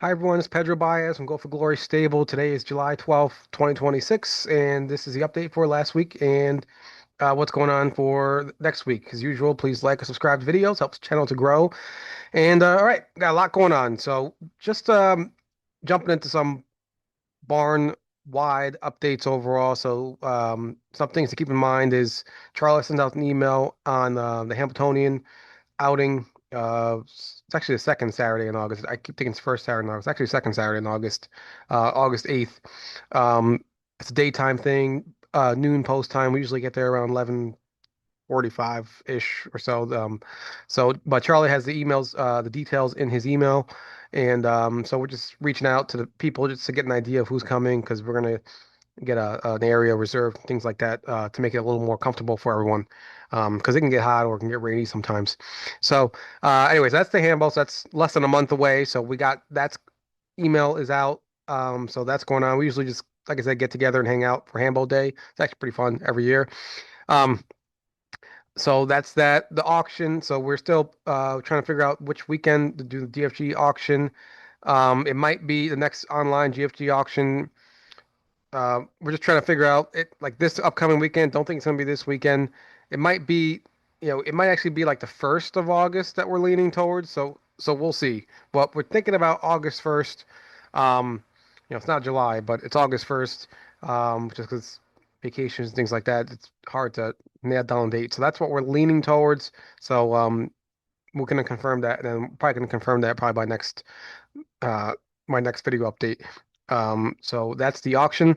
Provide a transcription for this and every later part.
Hi everyone, it's Pedro Baez from Go for Glory Stable. Today is July 12th, 2026, and this is the update for last week and what's going on for next week. As usual, please like and subscribe to videos, helps the channel to grow. And all right, got a lot going on. So just jumping into some barn wide updates overall. So some things to keep in mind is Charlie sent out an email on the Hamiltonian outing. It's actually the second Saturday in August. I keep thinking it's first Saturday in August. It's actually second Saturday in August, August 8th. It's a daytime thing, noon post time. We usually get there around 11:45-ish or so. But Charlie has the emails, the details in his email. And so we're just reaching out to the people just to get an idea of who's coming because we're gonna get an area reserved, things like that, to make it a little more comfortable for everyone. Because it can get hot or it can get rainy sometimes. So, anyways, that's the handballs. That's less than a month away. So we got that's email is out. So that's going on. We usually just, like I said, get together and hang out for handball day. It's actually pretty fun every year. Um, so that's that. The auction. So we're still trying to figure out which weekend to do the DFG auction. It might be the next online GFG auction. We're just trying to figure out it like this upcoming weekend. Don't think it's gonna be this weekend. It might be, it might actually be like the 1st of August that we're leaning towards. So we'll see. But we're thinking about August 1st. It's not July, but it's August 1st. Just because vacations and things like that, it's hard to nail down a date. So that's what we're leaning towards. So we're gonna confirm that, and then probably gonna confirm that probably by next uh my next video update. So that's the auction.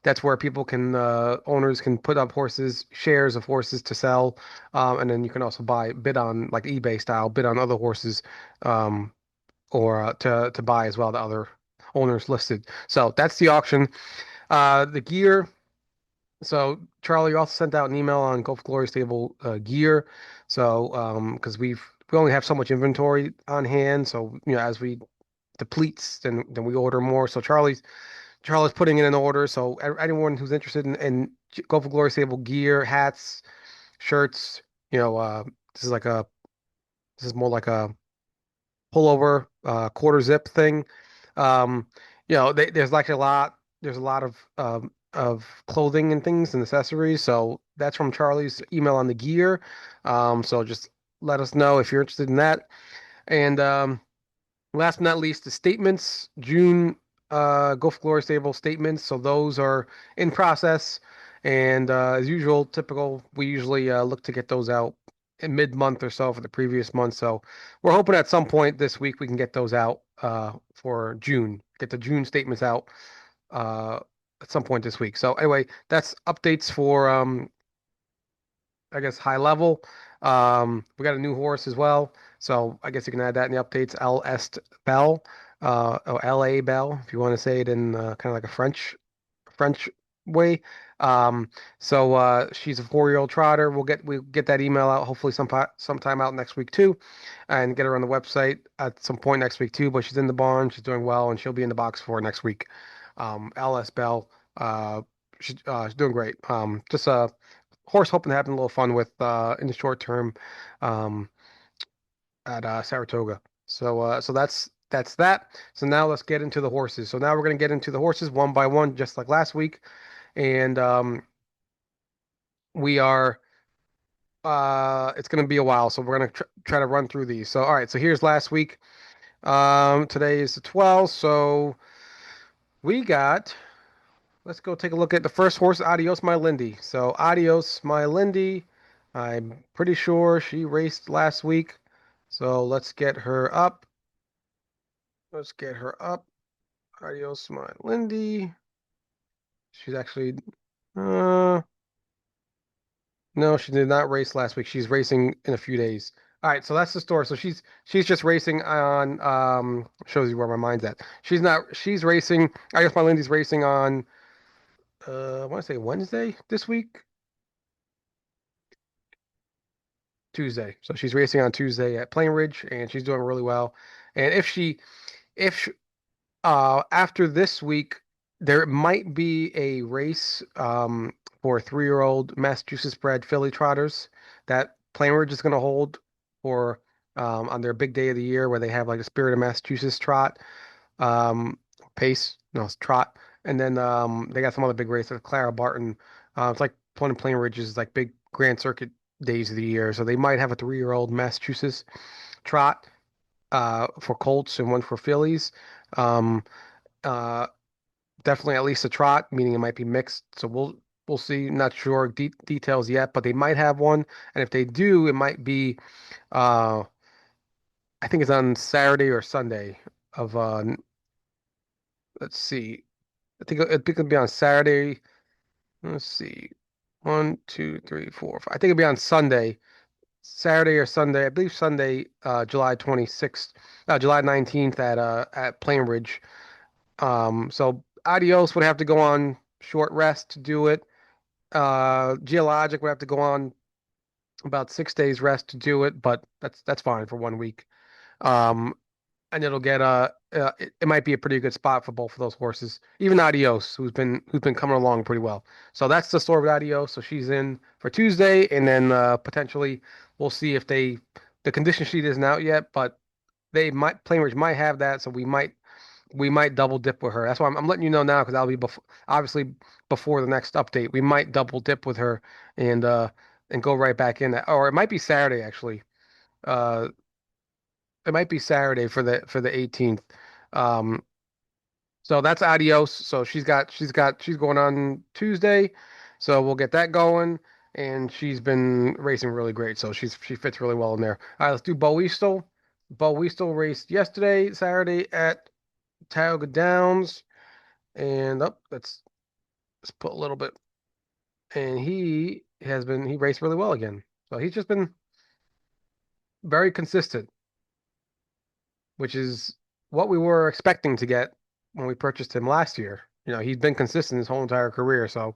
That's where people can, owners can put up horses, shares of horses to sell, and then you can also bid on like eBay style, bid on other horses, um, or to buy as well, the other owners listed. So that's the auction. The gear. So Charlie also sent out an email on Gulf Glory Stable gear. So because we only have so much inventory on hand, so as we depletes, then we order more. So Charlie's putting in an order. So anyone who's interested in Go for Glory Stable gear, hats, shirts, you know, uh, this is like a this is more like a pullover, quarter zip thing. Um, there's like a lot. There's a lot of clothing and things and accessories. So that's from Charlie's email on the gear. So just let us know if you're interested in that. And last but not least, the statements, June Gulf Glory Stable statements. So those are in process. And as usual, typical, we usually look to get those out in mid-month or so for the previous month. So we're hoping at some point this week we can get those out for June, get the June statements out uh, at some point this week. So anyway, that's updates for I guess high level. We got a new horse as well, so I guess you can add that in the updates. Elle Est Belle, or Elle Belle, if you want to say it in kind of like a French way. Um, so she's a 4-year-old trotter. We'll get that email out hopefully sometime out next week too, and get her on the website at some point next week too. But she's in the barn, she's doing well, and she'll be in the box for next week. Elle Est Belle, she's doing great. Just a horse hoping to have a little fun with in the short term um, at Saratoga. So that's that. So now let's get into the horses. So now we're gonna get into the horses one by one, just like last week, and we are. It's gonna be a while, so we're gonna try to run through these. So all right, so here's last week. Today is the 12th, so we got. Let's go take a look at the first horse, Adios My Lindy. So Adios My Lindy, I'm pretty sure she raced last week. So let's get her up. Let's get her up. Adios My Lindy. She's actually uh no, she did not race last week. She's racing in a few days. All right, so that's the story. So she's just racing on shows you where my mind's at. She's racing. Adios My Lindy's racing on I want to say Wednesday this week. Tuesday. So she's racing on Tuesday at Plain Ridge, and she's doing really well. And if after this week, there might be a race for 3-year-old Massachusetts bred filly trotters that Plain Ridge is going to hold for on their big day of the year where they have like the Spirit of Massachusetts trot. um, pace, no, it's trot. And then they got some other big races, Clara Barton. It's like Plain Ridge is like big Grand Circuit days of the year. So they might have a 3-year-old Massachusetts trot for Colts and one for fillies. Um, uh, Definitely at least a trot, meaning it might be mixed. So we'll see. Not sure details yet, but they might have one. And if they do, it might be uh, I think it's on Saturday or Sunday of let's see. I think it'll be on Saturday. Let's see. One, two, three, four, five. I think it'll be on Sunday, Saturday or Sunday. I believe Sunday, July 26th, July 19th at Plainridge. So Adios would have to go on short rest to do it. Geologic would have to go on about 6 days rest to do it, but that's fine for 1 week. Um, and it'll get it might be a pretty good spot for both of those horses. Even Adios, who's been coming along pretty well. So that's the story with Adios. So she's in for Tuesday, and then potentially we'll see if the condition sheet isn't out yet, but they might Plainridge might have that, so we might double dip with her. That's why I'm letting you know now because I'll be obviously before the next update. We might double dip with her and go right back in that, or it might be Saturday actually. Uh, it might be Saturday for the 18th. Um, so that's Adios. So she's going on Tuesday. So we'll get that going. And she's been racing really great. So she fits really well in there. All right, let's do Beaueastel. Beaueastel raced yesterday, Saturday at Tioga Downs. And up, let's put a little bit. And he raced really well again. So he's just been very consistent, which is what we were expecting to get when we purchased him last year. He's been consistent his whole entire career. So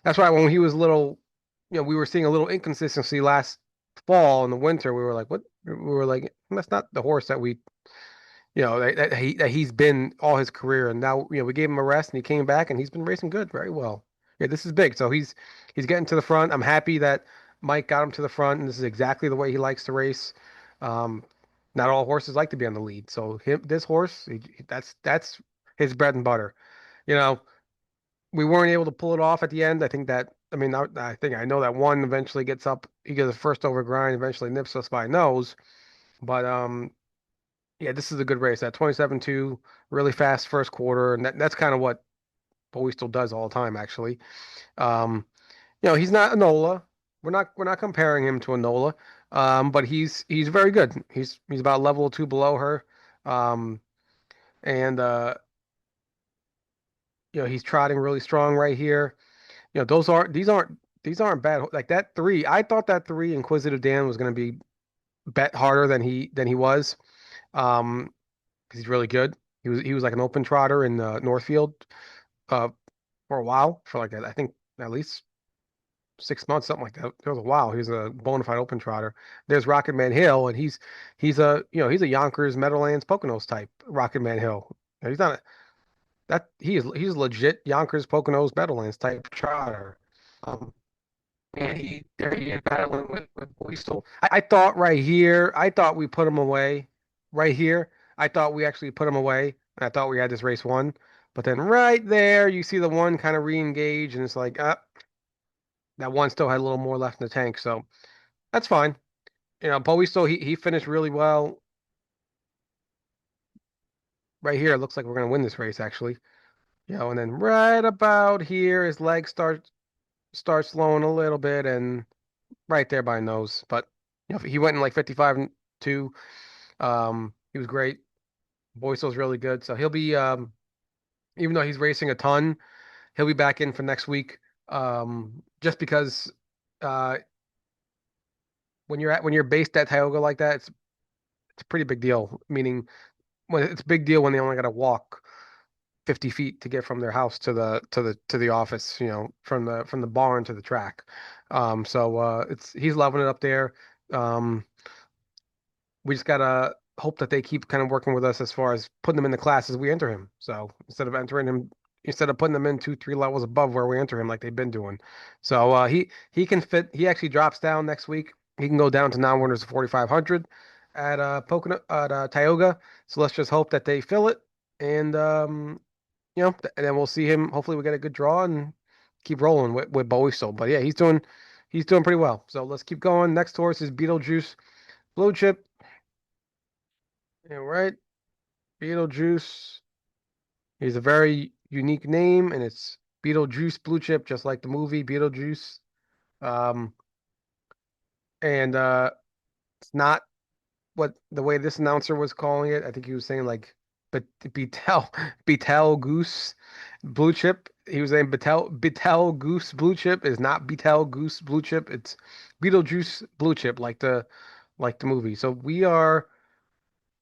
that's why when he was little, we were seeing a little inconsistency last fall in the winter. We were like, what? We were like, that's not the horse that he's been all his career. And now, we gave him a rest and he came back and he's been racing good, very well. Yeah, this is big. So he's getting to the front. I'm happy that Mike got him to the front, and this is exactly the way he likes to race. Um, Not all horses like to be on the lead. So this horse, that's his bread and butter. You know, we weren't able to pull it off at the end. I mean, I think I know that one eventually gets up. He gets a first over grind, eventually nips us by nose. But yeah, this is a good race. That 27-2, really fast first quarter, and that's kind of what Bowie still does all the time, actually. Um, he's not Enola. We're not comparing him to Enola, but he's very good. He's about level or two below her, um, and he's trotting really strong right here. These aren't bad. Like that three, I thought that three Inquisitive Dan was going to be bet harder than he was. Um, because he's really good. He was like an open trotter in Northfield uh for a while, for like I think at least 6 months, something like that. It was a while. He was a bona fide open trotter. There's Rocket Man Hill, and he's a Yonkers Meadowlands Poconos type Rocket Man Hill. He's not he's legit Yonkers Poconos Meadowlands type trotter. Um, and there he is battling with Boyce. I thought we put him away right here. I thought we actually put him away. And I thought we had this race won. But then right there, you see the one kind of re-engage, and it's like, that one still had a little more left in the tank. So that's fine. Bowie he finished really well right here. It looks like we're gonna win this race actually. And then right about here, his legs start slowing a little bit, and right there by nose. But he went in like 55 and 2. He was great. Boyso's really good. So he'll be even though he's racing a ton, he'll be back in for next week. Just because uh when you're based at Tioga like that, it's a pretty big deal. Meaning when it's a big deal when they only got to walk 50 feet to get from their house to the office, from the barn to the track. So it's he's loving it up there. Um, we just gotta hope that they keep kind of working with us as far as putting them in the classes we enter him. So instead of putting them in 2, 3 levels above where we enter him like they've been doing. So he can fit. He actually drops down next week. He can go down to non-winners of 4,500 at Tioga. So let's just hope that they fill it And and then we'll see him. Hopefully, we get a good draw and keep rolling with Beaueastel. But yeah, he's doing pretty well. So let's keep going. Next horse is Betelgeuse Blue Chip. All right, Beetlejuice. He's a very unique name, and it's Beetlejuice Blue Chip, just like the movie Beetlejuice. Um, and it's not what the way this announcer was calling it. I think he was saying like but Betel Goose Blue Chip. He was saying Betel Goose Blue Chip is not Betel Goose Blue Chip. It's Beetlejuice Blue Chip, like the movie. So we are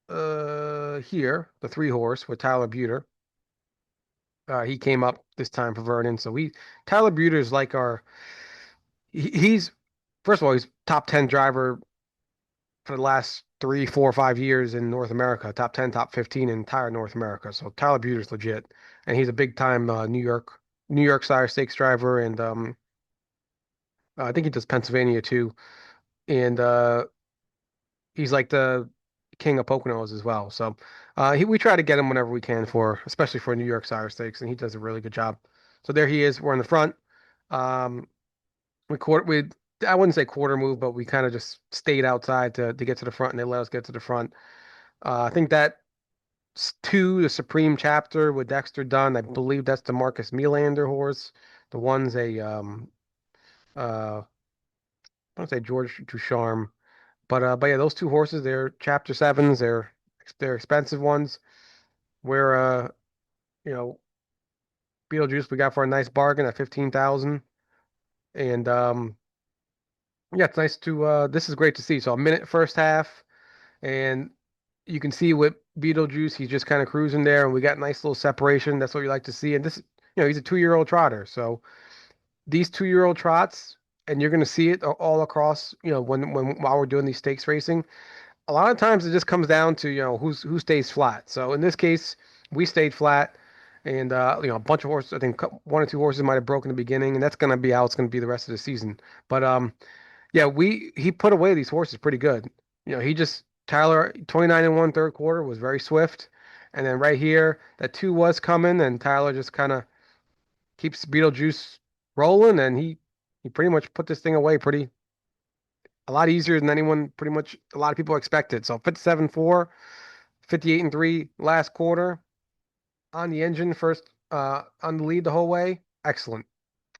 here, the three horse with Tyler Buter. He came up this time for Vernon. So we Tyler Buter is like he's first of all, he's top 10 driver for the last 3, 4, 5 years in North America, top 10, top 15 in entire North America. So Tyler Buter's legit, and he's a big time New York Sire Stakes driver, and I think he does Pennsylvania too. And he's like the king of Poconos as well. So we try to get him whenever we can especially for New York Sire Stakes, and he does a really good job. So there he is. We're in the front. Um, we I wouldn't say quarter move, but we kind of just stayed outside to get to the front, and they let us get to the front. I think that the Supreme Chapter with Dexter Dunn. I believe that's the Marcus Melander horse. The one's a I don't say George Ducharme, but yeah, those two horses, they're Chapter Sevens. They're expensive ones. Where you know Beetlejuice we got for a nice bargain at 15,000, and yeah, it's nice to this is great to see. So a minute first half, and you can see with Beetlejuice, he's just kind of cruising there, and we got nice little separation. That's what you like to see. And he's a 2-year-old trotter. So these 2-year-old trots, and you're going to see it all across, while we're doing these stakes racing. A lot of times it just comes down to, who stays flat. So in this case, we stayed flat. And a bunch of horses, I think one or two horses might have broken in the beginning, and that's going to be how it's going to be the rest of the season. But yeah, he put away these horses pretty good. He just Tyler 29 and one third quarter was very swift, and then right here that two was coming, and Tyler just kind of keeps Beetlejuice rolling, and he pretty much put this thing away pretty a lot easier than anyone pretty much a lot of people expected. So 57-4, 58 and 3 last quarter on the engine first on the lead the whole way. Excellent,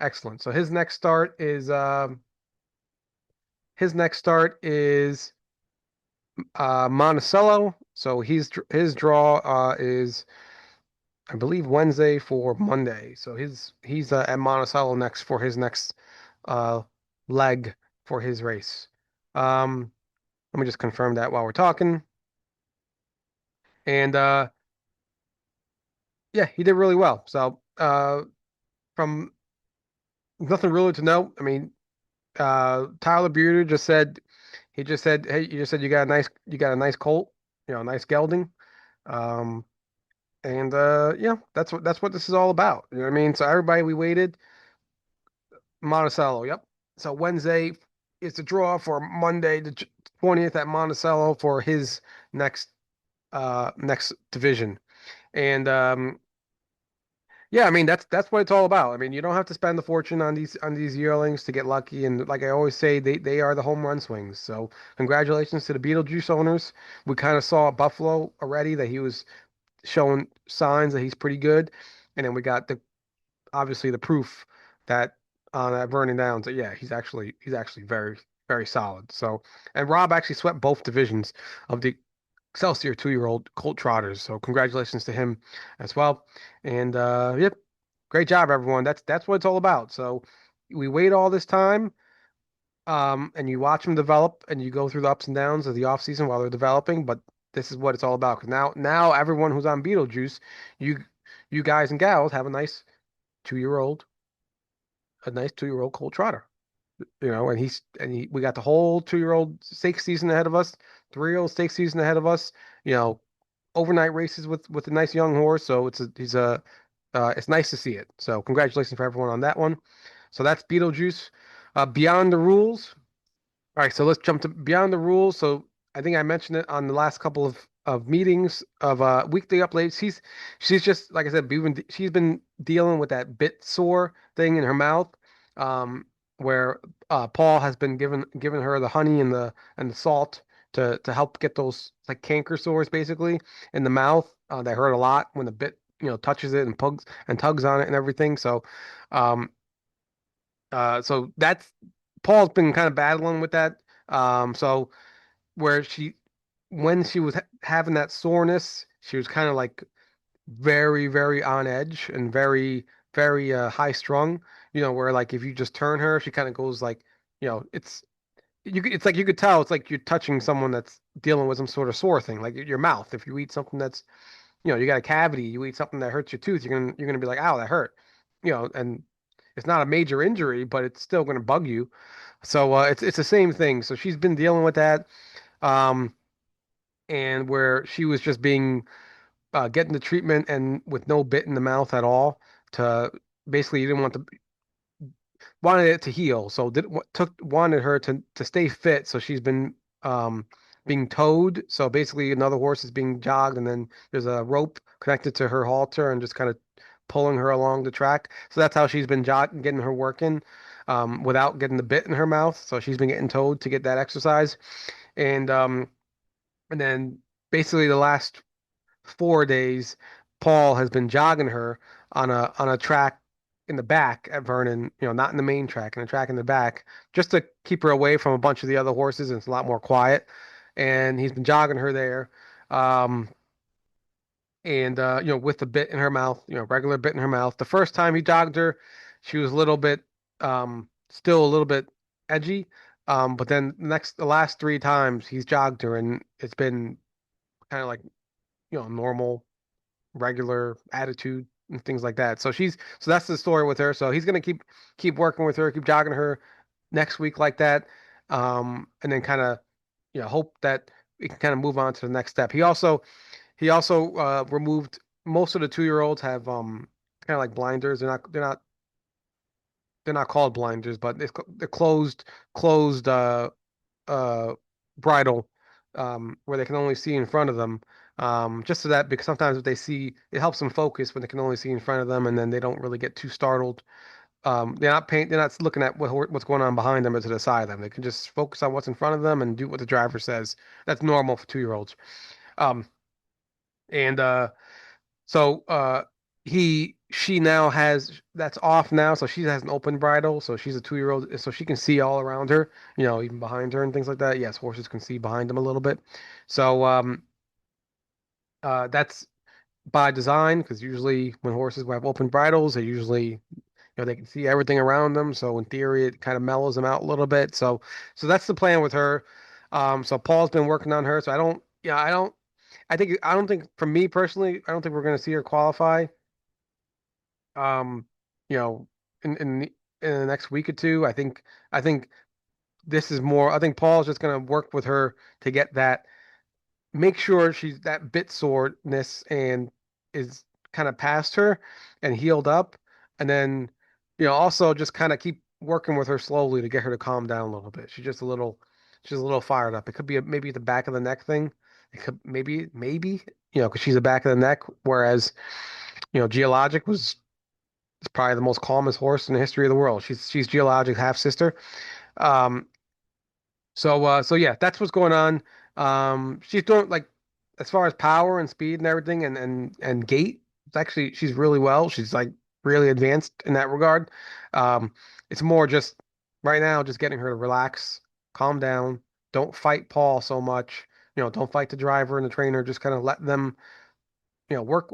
excellent. So his next start is Monticello. So his draw is, I believe, Wednesday for Monday. So he's at Monticello next for his next uh, leg for his race. Um, Let me just confirm that while we're talking. And yeah, he did really well. So from nothing really to note. I mean, Tyler Buter just said, hey, you just said you got a nice colt, a nice gelding. Um, And yeah, that's what this is all about. You know what I mean? So everybody, we waited. Monticello, yep. So Wednesday is the draw for Monday, the 20th at Monticello for his next next division. And yeah, I mean that's what it's all about. I mean, you don't have to spend a fortune on these yearlings to get lucky. And like I always say, they are the home run swings. So congratulations to the Beetlejuice owners. We kind of saw at Buffalo already that he was showing signs that he's pretty good. And then we got obviously the proof that at Vernon Downs that yeah, he's actually very, very solid. So, and Rob actually swept both divisions of the Excelsior 2-year-old Colt Trotters. So congratulations to him as well. And yep, great job everyone. That's what it's all about. So we wait all this time, and you watch them develop, and you go through the ups and downs of the off season while they're developing. But this is what it's all about. Because now everyone who's on Beetlejuice, you you guys and gals have 2-year-old, a nice 2-year-old Colt Trotter. We got the whole 2-year-old stakes season ahead of us, 3-year-old stakes season ahead of us. You know, overnight races with a nice young horse. So it's nice to see it. So congratulations for everyone on that one. So that's Beetlejuice. Beyond the Rules. All right, so let's jump to Beyond the Rules. So I think I mentioned it on the last couple of of meetings of weekly updates. She's just like I said, she's been dealing with that bit sore thing in her mouth, um, where Paul has been giving her the honey and the salt to help get those like canker sores basically in the mouth that hurt a lot when the bit touches it and pugs and tugs on it and everything. Um, so that's Paul's been kind of battling with that. So where when she was having that soreness, she was kind of like very, very on edge and very, very high strung. Where like if you just turn her, she kind of goes like, it's like you could tell it's like you're touching someone that's dealing with some sort of sore thing, like your mouth. If you eat something that's, you got a cavity, you eat something that hurts your tooth, you're gonna be like, ow, that hurt. And it's not a major injury, but it's still gonna bug you. So it's the same thing. So she's been dealing with that. Um, and where she was just being getting the treatment and with no bit in the mouth at all to basically you didn't want to wanted it to heal, so did took wanted her to stay fit. So she's been um being towed. So basically another horse is being jogged, and then there's a rope connected to her halter and just kind of pulling her along the track. So that's how she's been jogging, getting her working without getting the bit in her mouth. So she's been getting towed to get that exercise. And then basically the last 4 days, Paul has been jogging her on a track in the back at Vernon, not in the main track, in a track in the back, just to keep her away from a bunch of the other horses, and it's a lot more quiet. And he's been jogging her there, um, and with the bit in her mouth, regular bit in her mouth. The first time he jogged her, she was a little bit, still a little bit edgy. But then the last 3 times he's jogged her, and it's been kind of like normal regular attitude and things like that. So that's the story with her. So he's gonna keep working with her, keep jogging her next week like that, and then kind of hope that we can kind of move on to the next step. He also removed most of the 2-year olds have kind of like blinders. They're not called blinders, but they're closed uh, bridle where they can only see in front of them. Just so that because sometimes if they see, it helps them focus when they can only see in front of them, and then they don't really get too startled. They're not looking at what's going on behind them or to the side of them. They can just focus on what's in front of them and do what the driver says. That's normal for 2-year olds. Um, and so she now has that's off now, so she has an open bridle, so she's a 2-year old, so she can see all around her, even behind her and things like that. Yes, horses can see behind them a little bit. So that's by design because usually when horses have open bridles, they usually they can see everything around them. So in theory, it kind of mellows them out a little bit. So that's the plan with her. So Paul's been working on her. So I don't think for me personally, I don't think we're going to see her qualify. Um, you know, in the next week or two, I think this is more. I think Paul's just going to work with her to get that, make sure she's that bit soreness and is kind of past her and healed up, and then also just kind of keep working with her slowly to get her to calm down a little bit. She's a little fired up. It could be maybe the back of the neck thing. It could maybe because she's the back of the neck, whereas Geologic was is probably the most calmest horse in the history of the world. She's Geologic half sister. Um, so yeah, that's what's going on. She's doing like as far as power and speed and everything and gait. It's actually she's really well. She's like really advanced in that regard. Um, it's more just right now just getting her to relax, calm down, don't fight Paul so much. Don't fight the driver and the trainer. Just kind of let them work.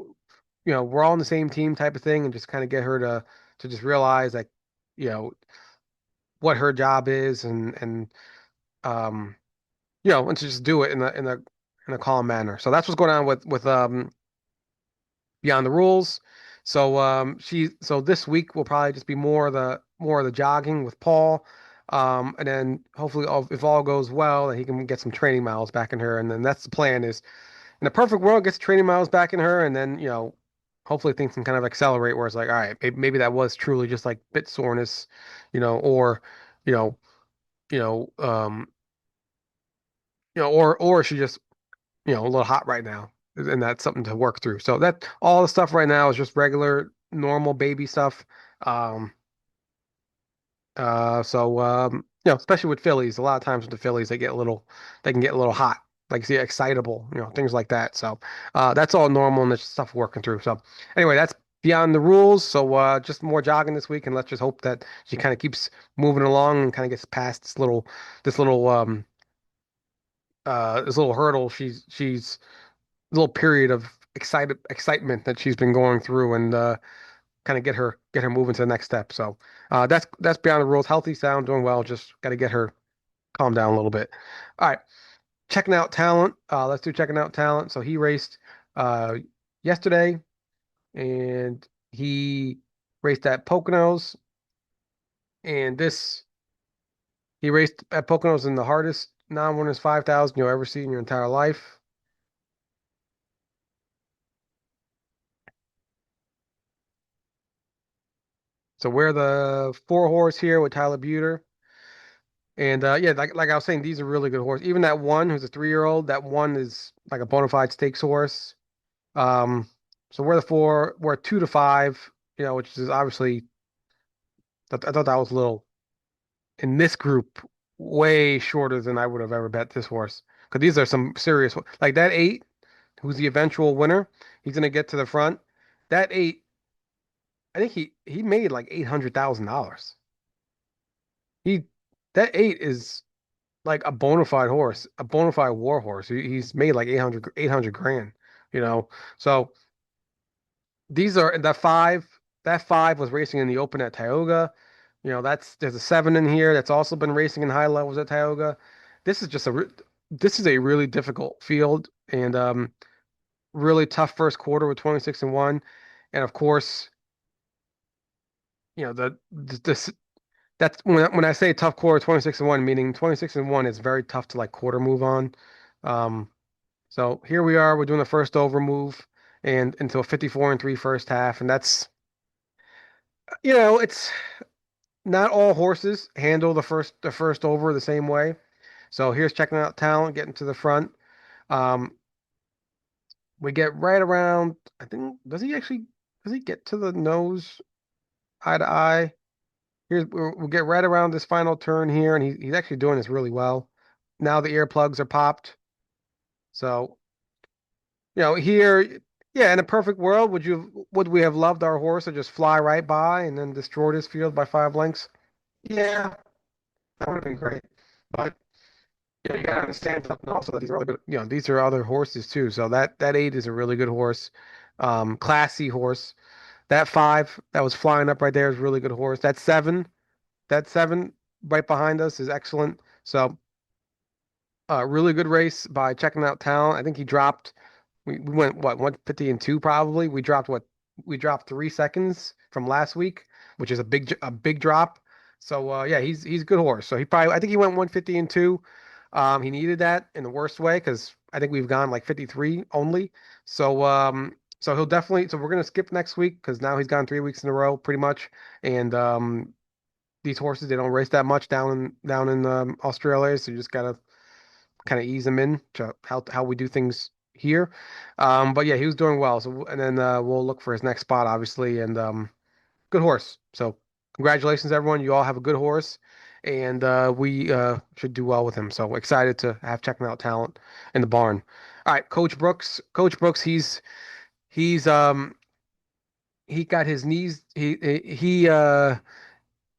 We're all on the same team type of thing, and just kind of get her to just realize like you know what her job is and um and to just do it in a calm manner. So that's what's going on with Beyond the Rules. So this week will probably just be more of the jogging with Paul. And then hopefully if all goes well, that he can get some training miles back in her. And then that's the plan is in a perfect world, gets training miles back in her, and then hopefully things can kind of accelerate where it's like, all right, maybe that was truly just like bit soreness, or you know, you know, um, or she just a little hot right now, and that's something to work through. So that all the stuff right now is just regular, normal baby stuff. Um, especially with fillies, a lot of times with the fillies, they can get a little hot, like see, excitable, things like that. So that's all normal and there's stuff working through. So anyway, that's beyond the rules. So just more jogging this week, and let's just hope that she kind of keeps moving along and kind of gets past this little this little hurdle. She's little period of excitement that she's been going through, and kind of get her moving to the next step. So that's beyond the rules. Healthy, sound, doing well. Just got to get her calmed down a little bit. All right, checking out talent. Let's do checking out talent. So he raced uh, yesterday, and he raced at Poconos, and this he raced at Poconos in the hardest non-winners 5,000 you'll ever see in your entire life. So we're the four horse here with Tyler Buter. And yeah, like I was saying, these are really good horses. Even that one who's a 3-year old, that one is like a bona fide stakes horse. Um, so we're the four, we're 2 to 5, which is obviously I thought that was a little in this group way shorter than I would have ever bet this horse. Because these are some serious like that 8, who's the eventual winner. He's gonna get to the front. That 8, I think he made like $800,000. He that 8 is like a bona fide horse, a bona fide war horse. He's made like 800 grand, you know. So these are that 5 was racing in the open at Tioga. There's a 7 in here that's also been racing in high levels at Tioga. This is just this is a really difficult field, and really tough first quarter with 26-1. And of course, this that's when I say tough quarter 26-1, meaning 26-1 is very tough to like quarter move on. Um, So here we are. We're doing the first over move and into a 54-3 first half, and it's not all horses handle the first over the same way. So here's checking out talent, getting to the front. Um, we get right around. I think does he get to the nose eye to eye? We'll get right around this final turn here, and he's actually doing this really well. Now the earplugs are popped, so. Here, yeah, in a perfect world, would we have loved our horse to just fly right by and then destroy this field by 5 lengths? Yeah, that would have been great. But you gotta understand something also that these are really good, these are other horses too. So that 8 is a really good horse, classy horse. That 5 that was flying up right there is a really good horse. That 7 right behind us is excellent. So really good race by checking out talent. I think he dropped. We went what 150-2 probably. We dropped 3 seconds from last week, which is a big drop. So yeah, he's a good horse. So I think he went 150-2. He needed that in the worst way because I think we've gone like 53 only. So he'll definitely. So we're gonna skip next week because now he's gone 3 weeks in a row pretty much. And these horses they don't race that much down in Australia, so you just gotta kind of ease him in to how we do things here. But yeah, he was doing well. So and then we'll look for his next spot, obviously, and good horse. So congratulations, everyone. You all have a good horse, and we should do well with him. So excited to have checking out talent in the barn. All right, Coach Brooks. Coach Brooks, he's he got his knees.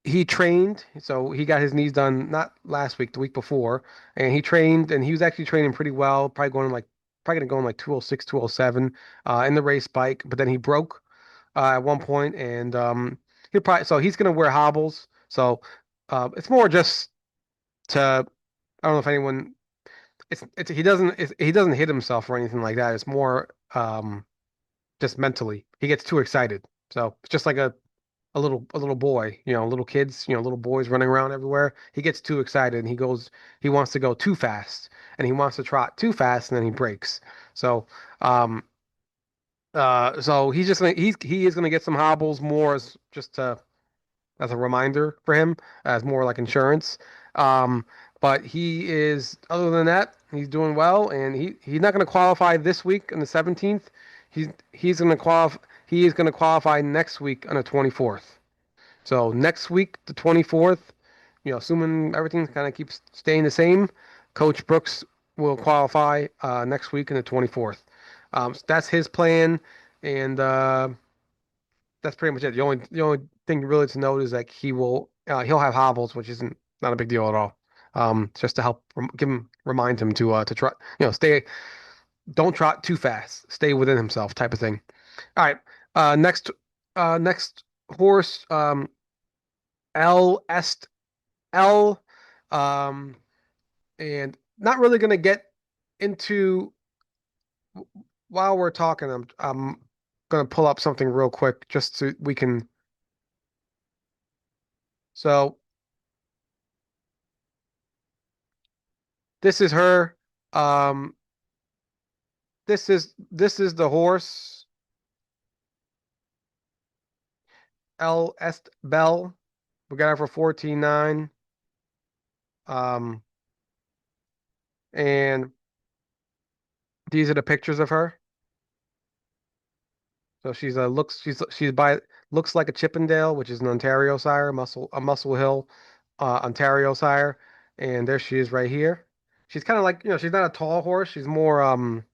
He trained, so he got his knees done not last week, the week before, and he trained, and he was actually training pretty well, probably gonna go in like 206, 207 in the race bike, but then he broke at one point, and he's gonna wear hobbles, so it's more just to I don't know if anyone he doesn't hit himself or anything like that. It's more just mentally he gets too excited, so it's just like a little boy, little kids, little boys running around everywhere. He gets too excited and he wants to go too fast and he wants to trot too fast and then he breaks. So, um, so he is gonna get some hobbles more as just to as a reminder for him, as more like insurance. Um, but he is, other than that, he's doing well, and he's not going to qualify this week on the 17th. He's going to qualify. He is going to qualify next week on the 24th. So next week, the 24th, assuming everything kind of keeps staying the same, Coach Brooks will qualify next week in the 24th. So that's his plan, and that's pretty much it. The only thing really to note is like he'll have hobbles, which isn't not a big deal at all. Just to help remind him to try, stay, don't trot too fast, stay within himself, type of thing. All right, next horse, Elle Est Elle, um, and not really gonna get into while we're talking. I'm gonna pull up something real quick just so we can. So this is her. Um, this is the horse Elle Est Belle. We got her for 14.9. Um, and these are the pictures of her. So she's by looks like a Chippendale, which is an Ontario sire, Muscle Hill, Ontario sire, and there she is right here. She's kind of like, she's not a tall horse. She's more kind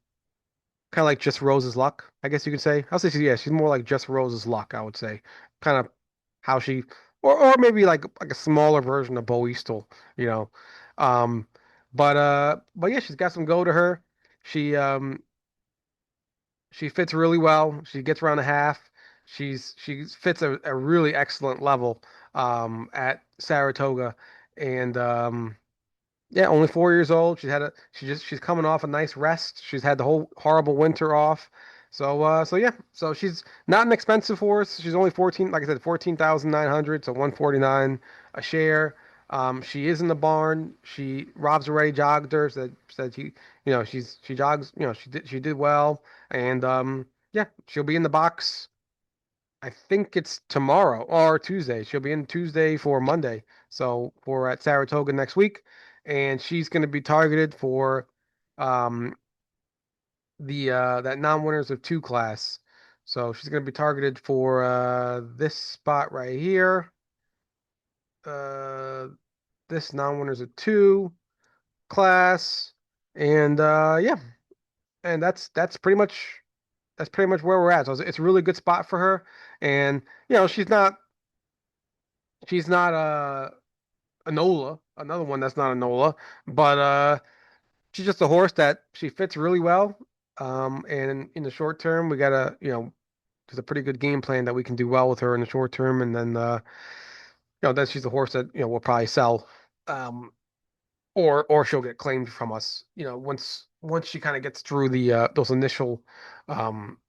of like just Rose's luck, I guess you could say. I'll say she's more like just Rose's luck, I would say. Kind of how she or maybe like a smaller version of Beaueastel, you know. Um but yeah, she's got some go to her. She she fits really well. She gets around a half. She fits a really excellent level at Saratoga, and yeah, only 4 years old. She's coming off a nice rest. She's had the whole horrible winter off. So yeah, so she's not an expensive horse. She's only 14, like I said, 14,900, so 149 a share. She is in the barn. Rob's already jogged her, said she jogs, she did well, and yeah, she'll be in the box. I think it's tomorrow or Tuesday. She'll be in Tuesday for Monday. So we're at Saratoga next week, and she's going to be targeted for um, the that non-winners of two class. So she's going to be targeted for this spot right here. Uh, this non-winners of two class, and yeah, and that's pretty much where we're at. So it's a really good spot for her, and she's not Enola, another one that's not Enola, but she's just a horse that she fits really well. And in the short term, we gotta, there's a pretty good game plan that we can do well with her in the short term, and then then she's a horse that we'll probably sell, um, or she'll get claimed from us, once she kind of gets through the those initial um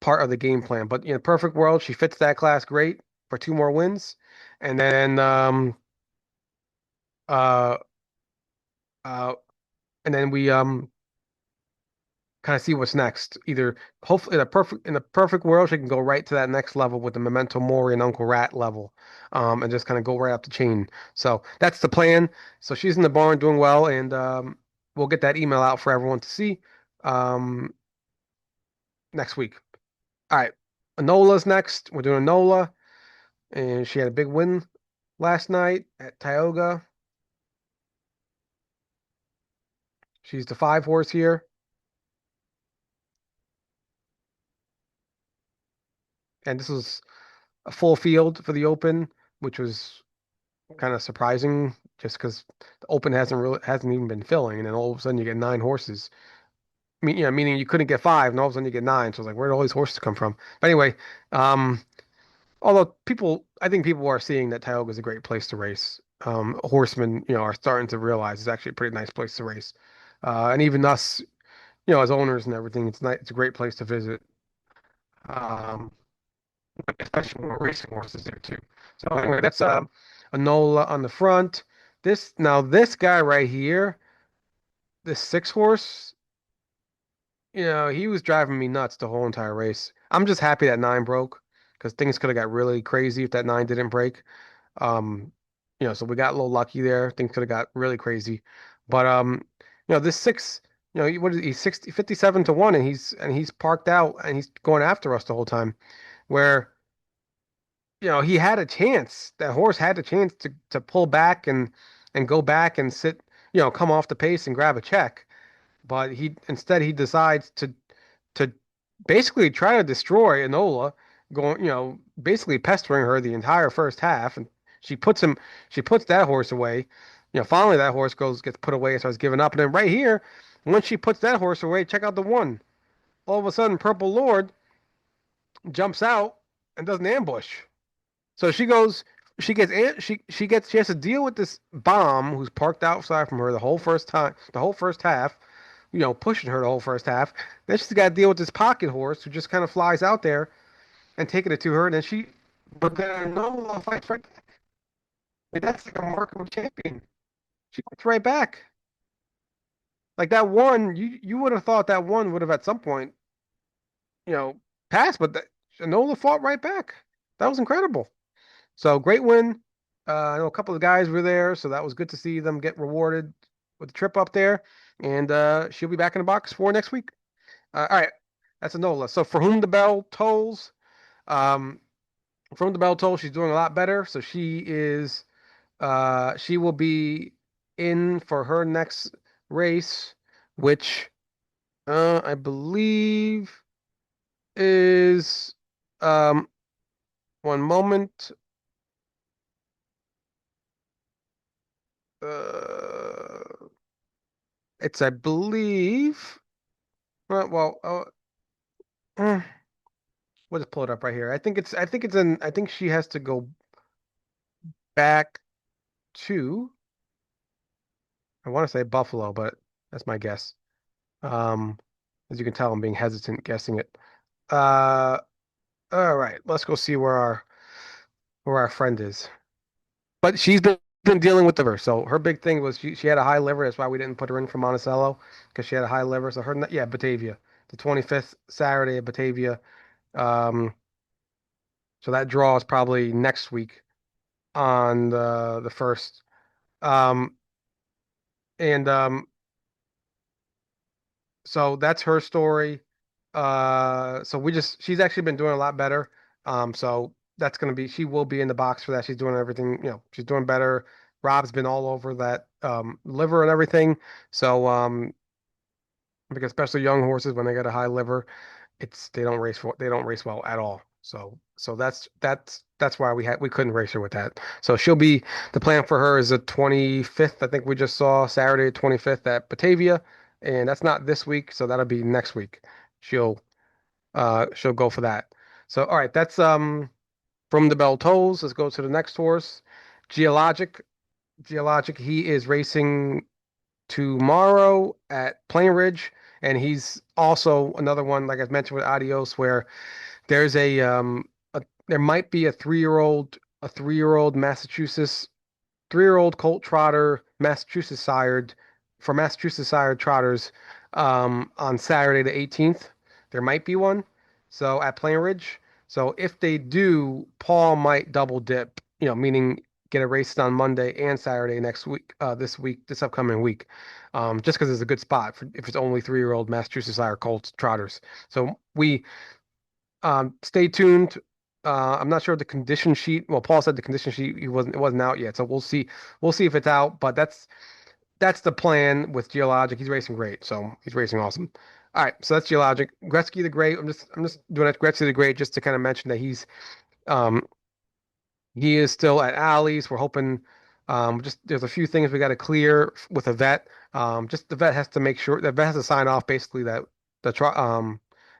part of the game plan. But in a perfect world, she fits that class great for two more wins, and then uh uh we kind of see what's next. Either hopefully in a perfect world, she can go right to that next level with the Memento Mori and Uncle Rat level, and just kind of go right up the chain. So that's the plan. So she's in the barn doing well, and we'll get that email out for everyone to see um, next week. All right, Enola's next. We're doing Enola, and she had a big win last night at Tioga. She's the 5 horse here, and this was a full field for the Open, which was kind of surprising just because the Open hasn't even been filling, and then all of a sudden you get 9 horses. Meaning you couldn't get 5, and all of a sudden you get 9. So I was like, where did all these horses come from? But anyway, um, although I think people are seeing that Tioga is a great place to race. Horsemen, are starting to realize it's actually a pretty nice place to race. And even us, as owners and everything, it's nice. It's a great place to visit. Um, especially when we're racing horses there too. So anyway, that's a Nola on the front. This guy right here, this 6 horse, he was driving me nuts the whole entire race. I'm just happy that 9 broke because things could have got really crazy if that 9 didn't break. Um, so we got a little lucky there. Things could have got really crazy. But this six, what is it? He's 60 57 to 1 and he's parked out and he's going after us the whole time. Where, he had a chance. That horse had a chance to pull back and go back and sit, come off the pace and grab a check. But he decides to basically try to destroy Enola, going, basically pestering her the entire first half, and she puts him, she puts that horse away. Finally that horse gets put away and starts giving up, and then right here, once she puts that horse away, check out the one. All of a sudden, Purple Lord jumps out and does an ambush. So she has to deal with this bomb who's parked outside from her the whole first half, pushing her the whole first half. Then she's got to deal with this pocket horse who just kind of flies out there and taking it to her. And but then Nola fights right back. Like, that's like a mark of a champion. She fights right back. Like that one, you would have thought that one would have at some point, you know, passed, but Nola fought right back. That was incredible. So great win. I know a couple of guys were there, so that was good to see them get rewarded with the trip up there. And she'll be back in the box for next week. All right, that's Enola. So for whom the bell tolls, um, from the bell toll, she's doing a lot better. So she will be in for her next race, which I believe is um, one moment. Uh, it's I believe. Uh, we'll just pull it up right here. I think she has to go back to. I want to say Buffalo, but that's my guess. Um, as you can tell, I'm being hesitant guessing it. Uh, all right, let's go see where our friend is. But been dealing with the liver. So her big thing was she had a high liver. That's why we didn't put her in for Monticello because she had a high liver. So yeah, Batavia, the 25th Saturday at Batavia. Um, so that draw is probably next week on the first. Um, and So that's her story. So she's actually been doing a lot better. So she will be in the box for that. She's doing everything, she's doing better. Rob's been all over that liver and everything. So because especially young horses when they get a high liver, they don't race well at all. So that's why we couldn't race her with that. So the plan for her is the 25th. I think we just saw Saturday 25th at Batavia, and that's not this week, so that'll be next week. She'll she'll go for that. So all right, that's from the Bell Tolls. Let's go to the next horse. Geologic. Geologic, he is racing tomorrow at Plain Ridge, and he's also another one, like I mentioned with Adios, where there's there might be a 3-year-old Massachusetts 3-year-old colt trotter, Massachusetts sired trotters on Saturday the 18th. There might be one. So at Plain Ridge. So if they do, Paul might double dip, meaning get a race on Monday and Saturday next week, this upcoming week. Just because it's a good spot for if it's only 3-year-old Massachusetts sire colts trotters. So we stay tuned. I'm not sure if the condition sheet. Well, Paul said the condition sheet it wasn't out yet, so we'll see. We'll see if it's out. But that's the plan with Geologic. He's racing great, so he's racing awesome. All right, so that's Geologic. Gretzky the Great. I'm just doing that Gretzky the Great just to kind of mention that um he is still at Alley's. We're hoping just there's a few things we got to clear with the vet. Just the vet has to make sure the vet has to sign off basically that the trot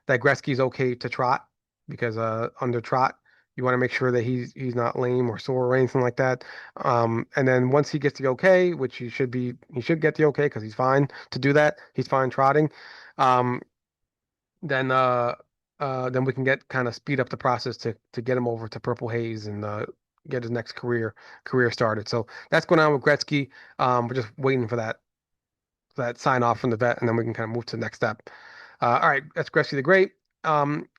that Gretzky's okay to trot because under trot you want to make sure that he's not lame or sore or anything like that. And then once he gets the okay, which he should get the okay because he's fine to do that. He's fine trotting. Um, then then we can get kind of speed up the process to get him over to Purple Haze and get his next career started. So that's going on with Gretzky. We're just waiting for that sign off from the vet, and then we can kind of move to the next step. All right, that's Gretzky the Great.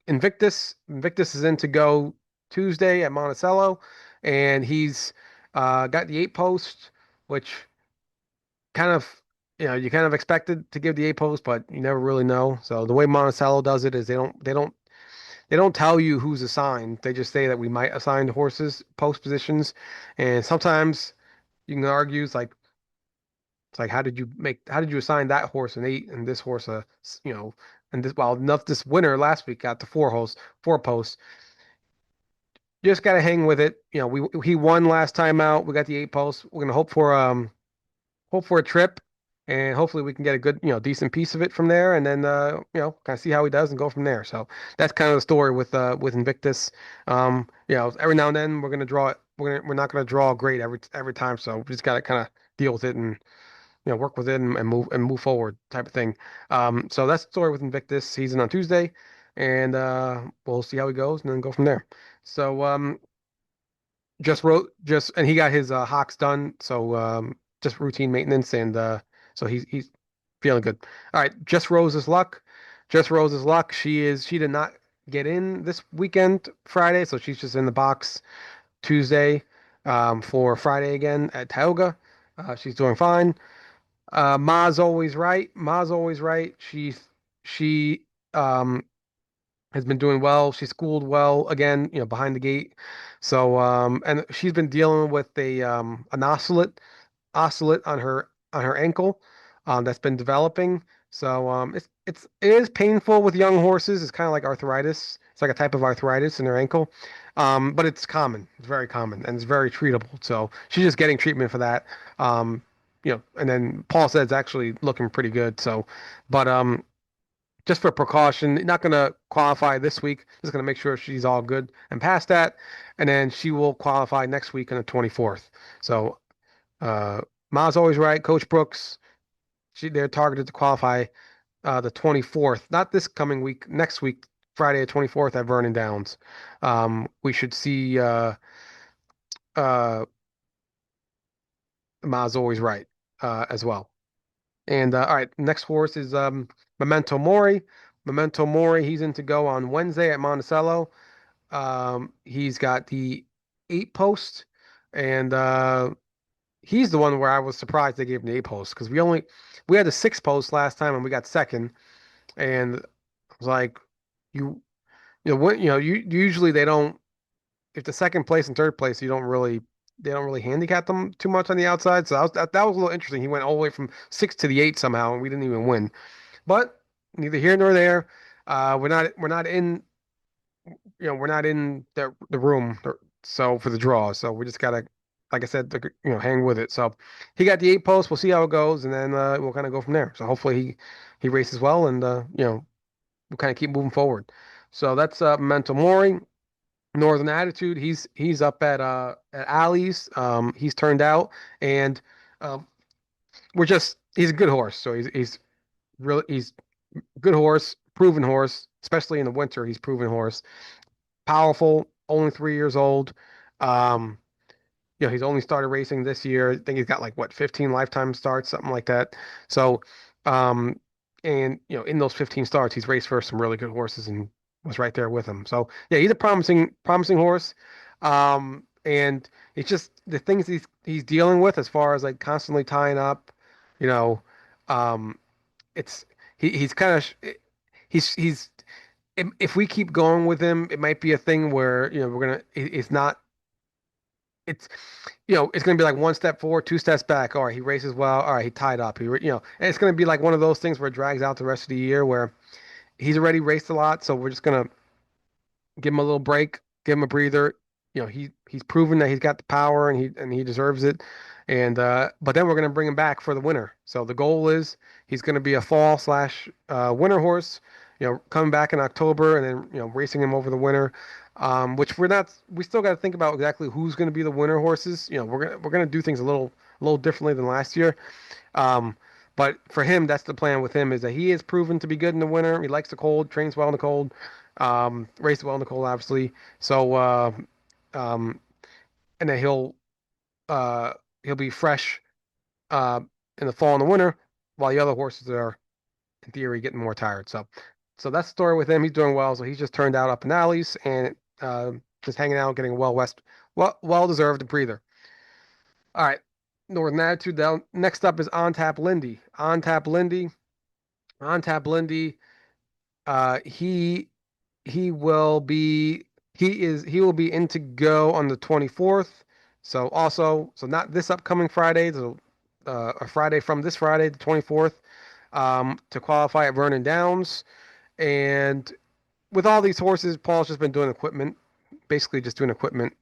Invictus is in to go Tuesday at Monticello, and Got the 8 post, which kind of, you kind of expected to give the 8 post, but you never really know. So the way Monticello does it is they don't tell you who's assigned. They just say that we might assign the horses post positions, and sometimes you can argue it's like how did you assign that horse an 8 and this horse and this well enough this winner last week got the 4 posts. You just gotta hang with it. He won last time out. We got the 8 posts. We're gonna hope for a trip, and hopefully we can get a good, decent piece of it from there, and then kind of see how he does and go from there. So that's kind of the story with Invictus. Every now and then we're gonna draw it. We're not gonna draw great every time, so we just gotta kind of deal with it and work with it and move forward type of thing. So that's the story with Invictus season on Tuesday, and we'll see how he goes and then go from there. So and he got his hocks done, so just routine maintenance, and so he's feeling good. All right, just Rose's luck. She did not get in this weekend Friday, so she's just in the box Tuesday for Friday again at Tioga. She's doing fine. Ma's always right. Ma's always right. She um has been doing well. She schooled well again, behind the gate. So and she's been dealing with an oscillate on her ankle that's been developing. So it is painful with young horses. It's kind of like arthritis. It's like a type of arthritis in their ankle. But it's common. It's very common and it's very treatable. So she's just getting treatment for that. And then Paul said it's actually looking pretty good. So, but just for precaution, not going to qualify this week. Just going to make sure she's all good and past that, and then she will qualify next week on the 24th. So, uh, Ma's always right. Coach Brooks, they're targeted to qualify the 24th, not this coming week, next week, Friday the 24th at Vernon Downs. We should see uh, Ma's always right as well. And all right, next horse is Memento Mori. Memento Mori, he's in to go on Wednesday at Monticello. He's got the 8 post, and he's the one where I was surprised they gave him the 8 post because we had the 6 post last time and we got second, and I was like, you usually they don't, if the second place and third place they don't really handicap them too much on the outside. So that was a little interesting. He went all the way from 6 to the 8 somehow, and we didn't even win. But neither here nor there. We're not in the room, so for the draw. So we just gotta, like I said, hang with it. So he got the 8 post. We'll see how it goes, and then we'll kind of go from there. So hopefully he races well, and we'll kind of keep moving forward. So that's Memento Mori. Northern Attitude. He's up at Alley's. He's turned out, and um, he's a good horse. So he's good horse, proven horse, especially in the winter. He's proven horse, powerful. Only 3 years old. Um, he's only started racing this year. I think he's got like what 15 lifetime starts, something like that. So, um, and in those 15 starts, he's raced for some really good horses and was right there with him. So yeah, he's a promising horse. And it's just the things he's dealing with as far as like constantly tying up, you know, um, it's he's kind of he's if we keep going with him, it might be a thing where it's not it's going to be like one step forward, 2 steps back. All right, he races well. All right, he tied up. And it's going to be like one of those things where it drags out the rest of the year where he's already raced a lot. So we're just going to give him a little break, give him a breather. He's proven that he's got the power and he deserves it. And but then we're going to bring him back for the winter. So the goal is he's going to be a fall slash winter horse. Coming back in October and then racing him over the winter. Which we're not. We still got to think about exactly who's going to be the winter horses. We're gonna do things a little differently than last year. Um, but for him, that's the plan with him is that he is proven to be good in the winter. He likes the cold, trains well in the cold, races well in the cold, obviously. So um, and then he'll be fresh uh, in the fall and the winter, while the other horses are in theory getting more tired. So that's the story with him. He's doing well. So he's just turned out up in alleys and just hanging out, getting a well deserved breather. All right. Northern Attitude. Down. Next up is On Tap Lindy. On Tap Lindy. On Tap Lindy. He he will be in to go on the 24th. So not this upcoming Friday, so a Friday from this Friday, the 24th, to qualify at Vernon Downs. And with all these horses, Paul's just been doing equipment, basically just doing equipment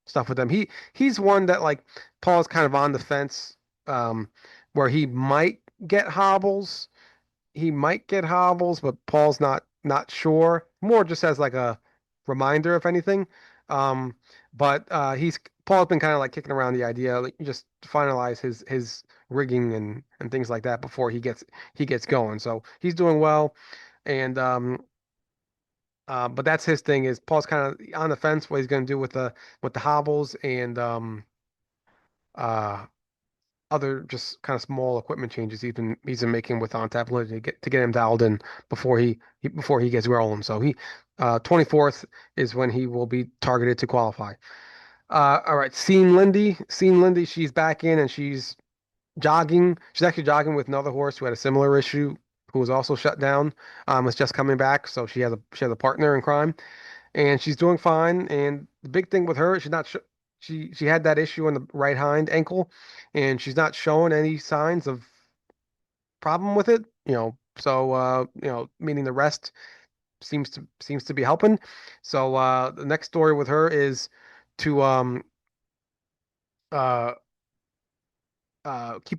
stuff with them. He's one that like Paul's kind of on the fence, where he might get hobbles, but Paul's not sure. More just as like a reminder, if anything. Um, but he's Paul's been kind of like kicking around the idea, like just to finalize his rigging and things like that before he gets going. So he's doing well, and but that's his thing. Is Paul's kind of on the fence what he's going to do with the hobbles and uh other just kind of small equipment changes he's been making with on tap to get him dialed in before he gets rolling. So 24th is when he will be targeted to qualify. All right, Scene Lindy, she's back in and she's jogging. She's actually jogging with another horse who had a similar issue, who was also shut down. Was just coming back, so she has a partner in crime and she's doing fine. And the big thing with her, she's not sh she had that issue on the right hind ankle, and she's not showing any signs of problem with it. Meaning the rest seems to be helping. So the next story with her is to uh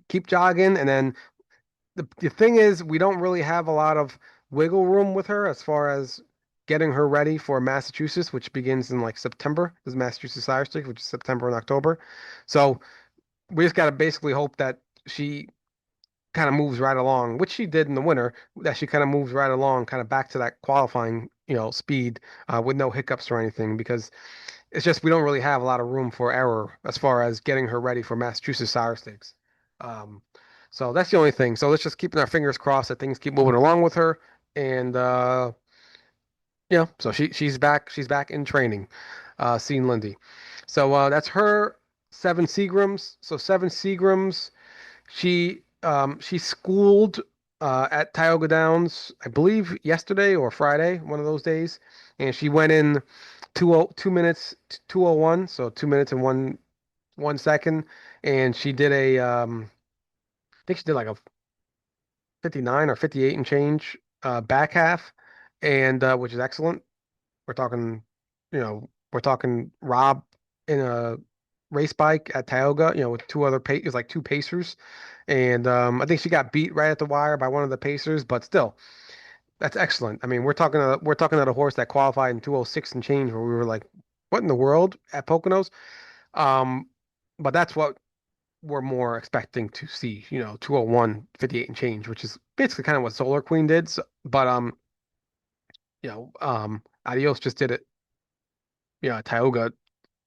keep jogging, and then the thing is, we don't really have a lot of wiggle room with her as far as getting her ready for Massachusetts, which begins in like September. There's Massachusetts Sire Stakes, which is September and October. So we just got to basically hope that she kind of moves right along, which she did in the winter, that she kind of moves right along, kind of back to that qualifying, speed with no hiccups or anything, because it's just we don't really have a lot of room for error as far as getting her ready for Massachusetts Sire Stakes. Um, so that's the only thing. So let's just keep our fingers crossed that things keep moving along with her. And so she's back in training, seeing Lindy. So that's her. Seven Seagrams. So seven Seagrams. She schooled at Tioga Downs, I believe yesterday or Friday, one of those days, and she went in 2 minutes 2:01, so 2 minutes and one second, and she did I think she did like a 59 or 58 and change back half, and which is excellent. We're talking, we're talking Rob in a race bike at Tioga, with two other it was like two pacers, and I think she got beat right at the wire by one of the pacers, but still, that's excellent. I mean, we're talking about a horse that qualified in 206 and change, where we were like, what in the world at Poconos? Um, but that's what we're more expecting to see, 201, 58 and change, which is basically kind of what Solar Queen did. So, but Adios just did it, at Tioga,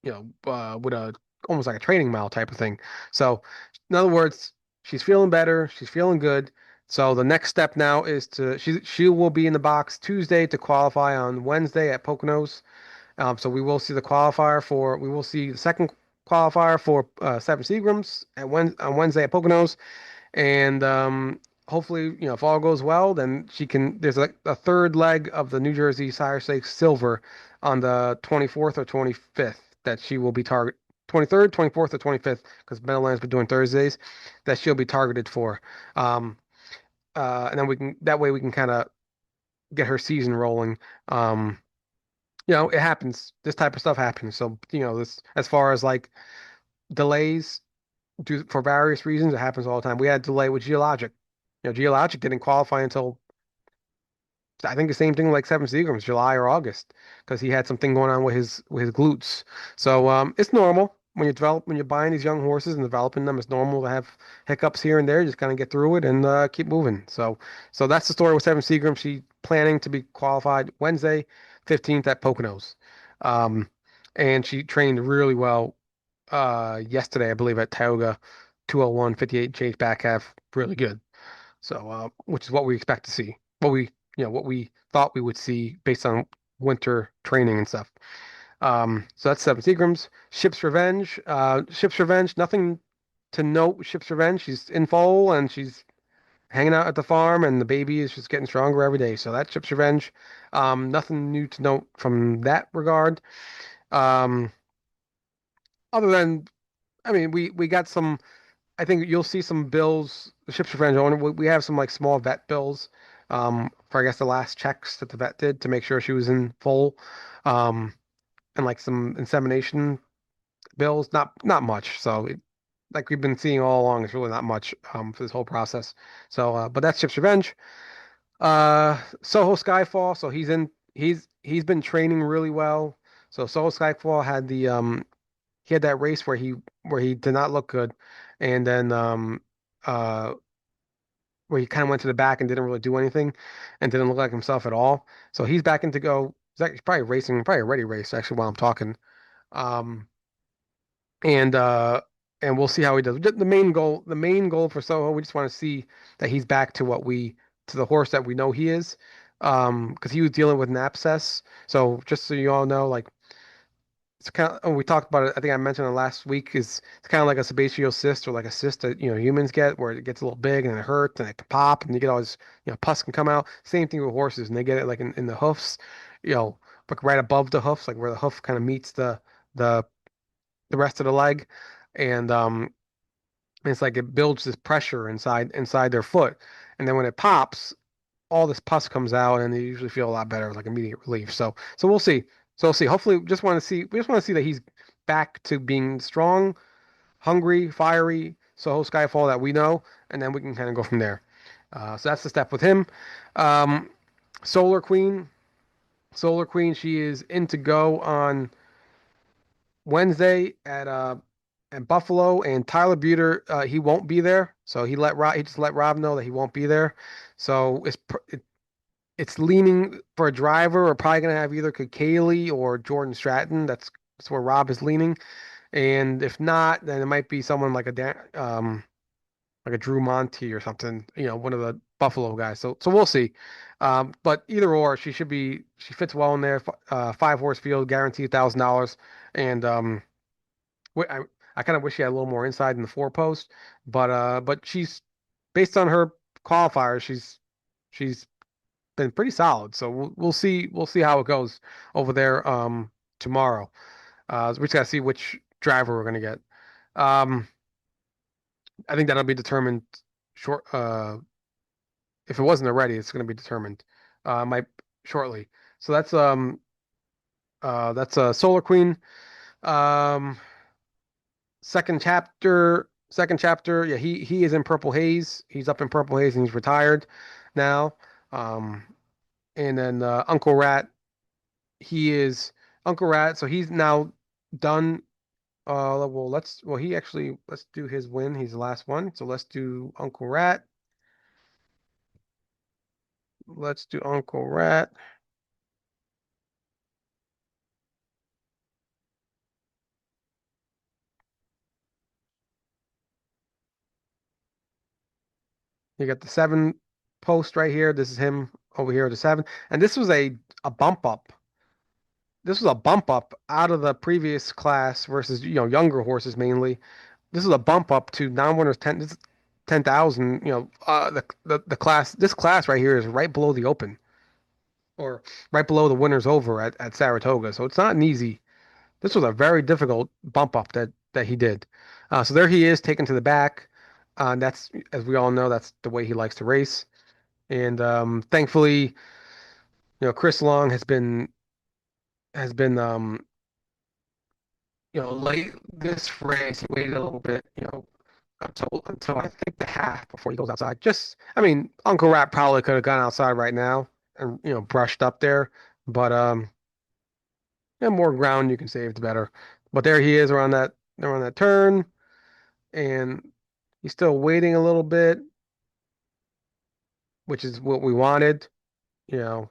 with a almost like a training mile type of thing. So, in other words, she's feeling better, she's feeling good. So the next step now is she will be in the box Tuesday to qualify on Wednesday at Poconos. So we will see the second qualifier for Seven Seagrams on Wednesday at Poconos, and hopefully, if all goes well, then she can. There's a third leg of the New Jersey Sire Stakes Silver on the 24th or 25th that she will be 23rd, 24th, or 25th, because Meadowland's been doing Thursdays, that she'll be targeted for. Um, and then that way we can kind of get her season rolling. Um, it happens. This type of stuff happens. So, this as far as like delays for various reasons, it happens all the time. We had a delay with Geologic. Geologic didn't qualify until I think the same thing like Seven Seagrams, July or August, because he had something going on with his glutes. So it's normal when you're buying these young horses and developing them. It's normal to have hiccups here and there. Just kind of get through it and keep moving. So that's the story with Seven Seagrams. She planning to be qualified Wednesday, 15th at Poconos, um, and she trained really well yesterday, I believe, at Tioga, 201, 58 change back half, really good. So, which is what we expect to see. What we thought we would see based on winter training and stuff. So that's seven Seagrams. Ship's Revenge. Ship's Revenge. Nothing to note with Ship's Revenge. She's in foal and she's hanging out at the farm, and the baby is just getting stronger every day. So that's Ship's Revenge. Nothing new to note from that regard. Um, other than, I mean, we got some. I think you'll see some bills. The Ship's Revenge owner. We have some like small vet bills. For I guess the last checks that the vet did to make sure she was in full. And like some insemination bills. Not much. So like we've been seeing all along, it's really not much for this whole process. So, but that's Ship's Revenge. Soho Skyfall. So he's been training really well. So Soho Skyfall had the he had that race where he did not look good, and then uh where he kind of went to the back and didn't really do anything, and didn't look like himself at all. So he's back in to go. He's actually probably racing, probably already raced actually while I'm talking. Um, and uh and we'll see how he does. The main goal for Soho, we just want to see that he's back to to the horse that we know he is. Because he was dealing with an abscess. So just so you all know, like it's kind of, we talked about it. I think I mentioned it last week. Is it's kind of like a sebaceous cyst or like a cyst that humans get, where it gets a little big and it hurts and it can pop and you get all this pus can come out. Same thing with horses, and they get it like in the hoofs, you know, like right above the hoofs, like where the hoof kind of meets the the rest of the leg, and it's like it builds this pressure inside their foot, and then when it pops, all this pus comes out, and they usually feel a lot better, like immediate relief. So we'll see. So we'll see. Hopefully, we just want to see that he's back to being strong, hungry, fiery, Soho Skyfall that we know, and then we can kind of go from there. So that's the step with him. Um, Solar Queen, Solar Queen, she is in to go on Wednesday at Buffalo, and Tyler Buter he won't be there, so he just let Rob know that he won't be there. So it's leaning for a driver. We're probably gonna have either Kakali or Jordan Stratton. That's where Rob is leaning, and if not, then it might be someone like like a Drew Monty or something. One of the Buffalo guys. So we'll see. But either or, she fits well in there. 5 horse field, guaranteed $1,000, and I I kind of wish she had a little more inside in the four post, but she's based on her qualifiers, she's been pretty solid. So we'll see how it goes over there tomorrow. We just gotta see which driver we're gonna get. Um, I think that'll be determined short. If it wasn't already, it's gonna be determined. Might shortly. So that's Solar Queen. Um, second chapter, yeah, he is in Purple Haze. He's up in Purple Haze and he's retired now. um and then Uncle Rat, he is Uncle Rat, so he's now done. He actually, let's do his win. He's the last one, so let's do Uncle Rat. Let's do Uncle Rat. You got the 7 post right here. This is him over here at the 7, and this was a bump up. This was a bump up out of the previous class versus younger horses mainly. This is a bump up to non-winners 10,000. The class, this class right here is right below the Open, or right below the winners over at Saratoga. So it's not an easy. This was a very difficult bump up that he did. So there he is taken to the back. That's, as we all know, that's the way he likes to race. And thankfully, Chris Long has been late this race. He waited a little bit, until I think the half before he goes outside. I mean, Uncle Rat probably could have gone outside right now and brushed up there, but the more ground you can save, the better. But there he is around that turn, and he's still waiting a little bit, which is what we wanted, you know,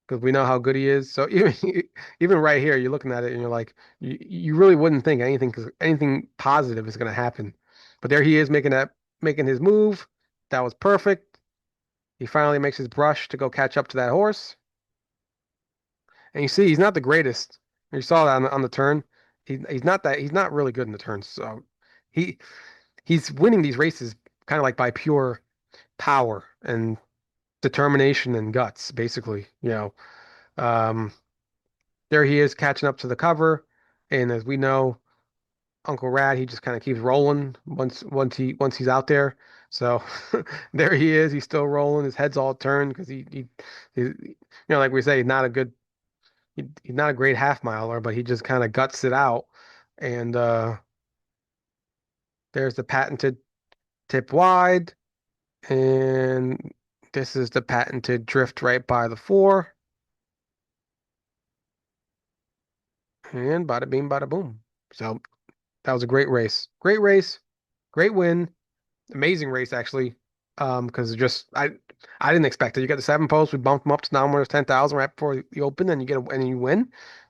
because we know how good he is. So even right here, you're looking at it and you're like, you really wouldn't think anything positive is going to happen. But there he is making his move. That was perfect. He finally makes his brush to go catch up to that horse. And you see, he's not the greatest. You saw that on the turn. He's not really good in the turns. So he he's winning these races kind of like by pure power and determination and guts, basically. Um, there he is catching up to the cover, and as we know, Uncle Rad, he just kind of keeps rolling once he's out there. So there he is. He's still rolling. His head's all turned because like we say, he's not a great half miler, but he just kind of guts it out. And there's the patented tip wide, and this is the patented drift right by the four, and bada bing, bada boom. So that was a great race, great win. Amazing race actually. Because just I didn't expect it. You get the seven posts, we bumped them up to now almost 10,000 right before the open, and and you win.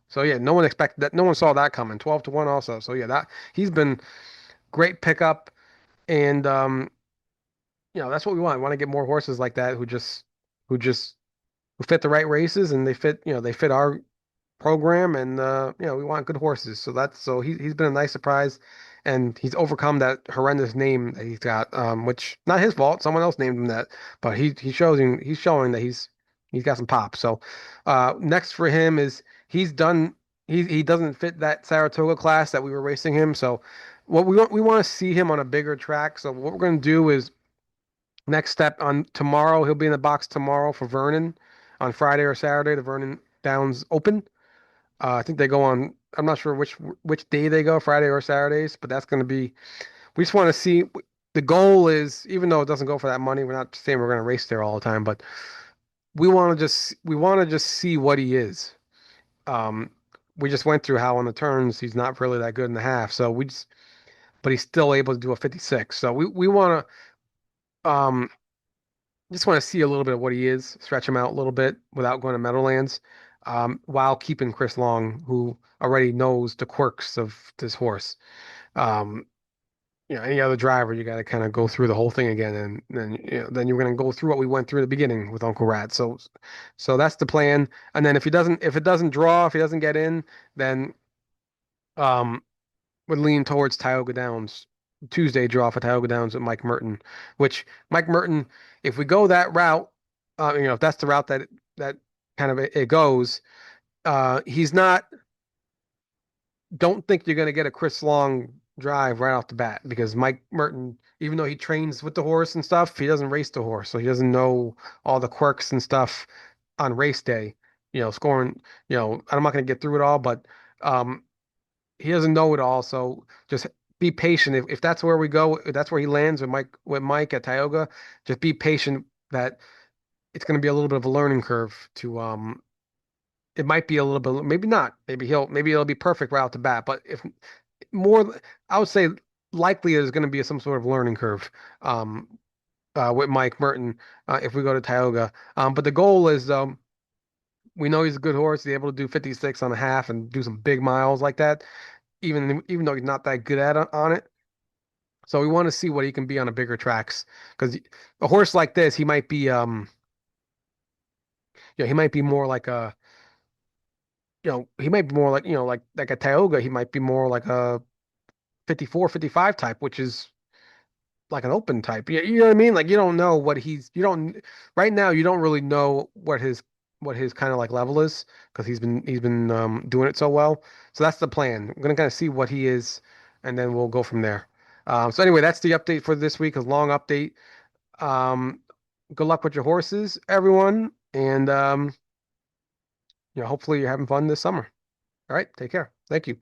So yeah, no one expected that. No one saw that coming. 12 to 1 also. So yeah, that he's been great pickup, and that's what we want. We want to get more horses like that who just who fit the right races and they fit our program, and we want good horses. So he's been a nice surprise, and he's overcome that horrendous name that he's got, which not his fault. Someone else named him that, but he's showing that he's got some pop. So next for him is he's done. He doesn't fit that Saratoga class that we were racing him. So what we want to see him on a bigger track. So what we're going to do is next step on tomorrow. He'll be in the box tomorrow for Vernon on Friday or Saturday. The Vernon Downs Open. I think they go on. I'm not sure which day they go, Friday or Saturdays, but that's going to be. We just want to see. The goal is, even though it doesn't go for that money, we're not saying we're going to race there all the time, but we want to just see what he is. Um, we just went through how on the turns he's not really that good in the half, but he's still able to do a 56. So we want to just want to see a little bit of what he is, stretch him out a little bit without going to Meadowlands, while keeping Chris Long, who already knows the quirks of this horse. Um, any other driver, you got to kind of go through the whole thing again, and then you're going to go through what we went through at the beginning with Uncle Rat. So that's the plan. And then if it doesn't draw, if he doesn't get in, then um, would lean towards Tioga Downs. Tuesday draw for Tioga Downs with Mike Merton, which Mike Merton, if we go that route, if that's the route that kind of it goes, he's not. Don't think you're going to get a Chris Long drive right off the bat because Mike Merton, even though he trains with the horse and stuff, he doesn't race the horse, so he doesn't know all the quirks and stuff on race day. Scoring. I'm not going to get through it all, but um, he doesn't know it all. So just be patient. If that's where we go, if that's where he lands with Mike at Tioga, just be patient that it's going to be a little bit of a learning curve to it might be a little bit, maybe not. Maybe it'll be perfect right off the bat. But if more, I would say likely there's going to be some sort of learning curve um, with Mike Merton if we go to Tioga. But the goal is we know he's a good horse. He's able to do 56 on a half and do some big miles like that, even though he's not that good at on it. So we want to see what he can be on a bigger tracks because a horse like this, he might be more like a he might be more like, like a Tioga, he might be more like a 54, 55 type, which is like an open type. You know what I mean? Like you don't know you don't, right now, you don't really know what his kind of like level is because he's been doing it so well. So that's the plan. I'm gonna kind of see what he is, and then we'll go from there. So anyway, that's the update for this week, a long update. Um, Good luck with your horses, everyone, and hopefully you're having fun this summer. All right, take care. Thank you.